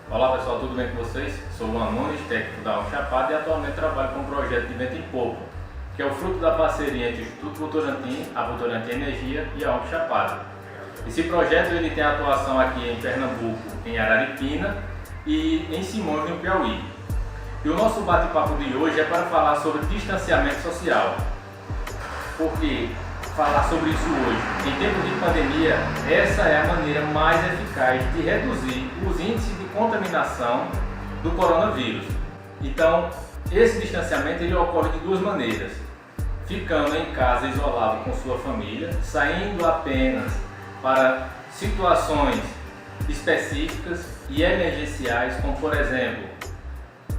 Olá pessoal, tudo bem com vocês? Sou o Luan Nunes, técnico da Alto Chapada, e atualmente trabalho com um projeto de vento em polpa, que é o fruto da parceria entre o Instituto Votorantim, a Votorantim Energia e a Alto Chapada. Esse projeto ele tem atuação aqui em Pernambuco, em Araripina e em Simões, no Piauí. E o nosso bate-papo de hoje é para falar sobre distanciamento social. Porque falar sobre isso hoje, em tempo de pandemia, essa é a maneira mais eficaz de reduzir os índices de contaminação do coronavírus. Então, esse distanciamento ele ocorre de duas maneiras: ficando em casa isolado com sua família, saindo apenas para situações específicas e emergenciais, como por exemplo,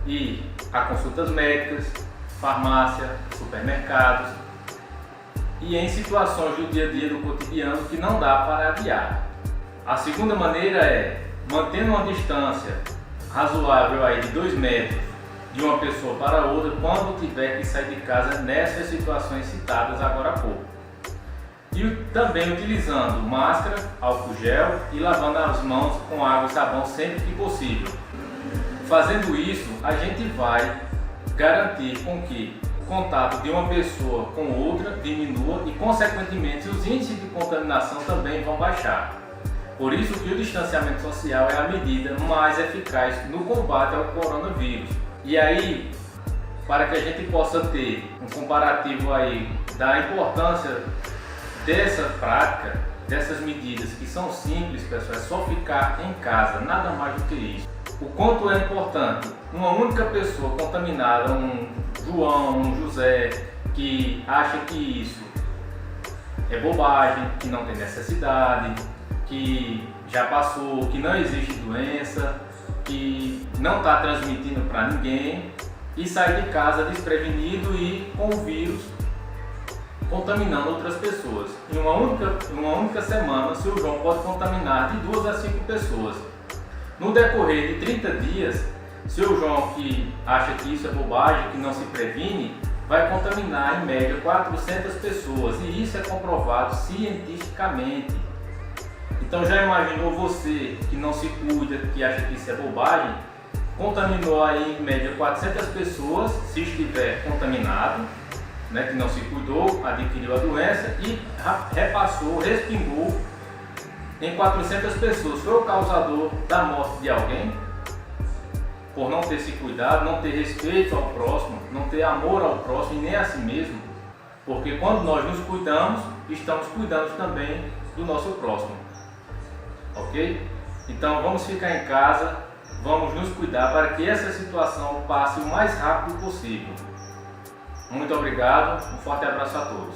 ir a consultas médicas, farmácia, supermercados, e em situações do dia a dia, do cotidiano, que não dá para adiar. A segunda maneira é mantendo uma distância razoável aí de 2 metros de uma pessoa para outra quando tiver que sair de casa nessas situações citadas agora há pouco. E também utilizando máscara, álcool gel e lavando as mãos com água e sabão sempre que possível. Fazendo isso, a gente vai garantir com que o contato de uma pessoa com outra diminua e, consequentemente, os índices de contaminação também vão baixar. Por isso que o distanciamento social é a medida mais eficaz no combate ao coronavírus. E aí, para que a gente possa ter um comparativo aí da importância dessa prática, dessas medidas que são simples, pessoal, é só ficar em casa, nada mais do que isso. O quanto é importante uma única pessoa contaminada, um João, um José, que acha que isso é bobagem, que não tem necessidade, que já passou, que não existe doença, que não está transmitindo para ninguém, e sai de casa desprevenido e com o vírus contaminando outras pessoas. Em uma única semana, o seu João pode contaminar de 2 a 5 pessoas. No decorrer de 30 dias, seu João, que acha que isso é bobagem, que não se previne, vai contaminar em média 400 pessoas, e isso é comprovado cientificamente. Então já imaginou você que não se cuida, que acha que isso é bobagem, contaminou aí em média 400 pessoas, se estiver contaminado, que não se cuidou, adquiriu a doença e repassou, respingou em 400 pessoas. Foi o causador da morte de alguém por não ter se cuidado, não ter respeito ao próximo, não ter amor ao próximo e nem a si mesmo. Porque quando nós nos cuidamos, estamos cuidando também do nosso próximo. Ok? Então vamos ficar em casa, vamos nos cuidar para que essa situação passe o mais rápido possível. Muito obrigado, um forte abraço a todos.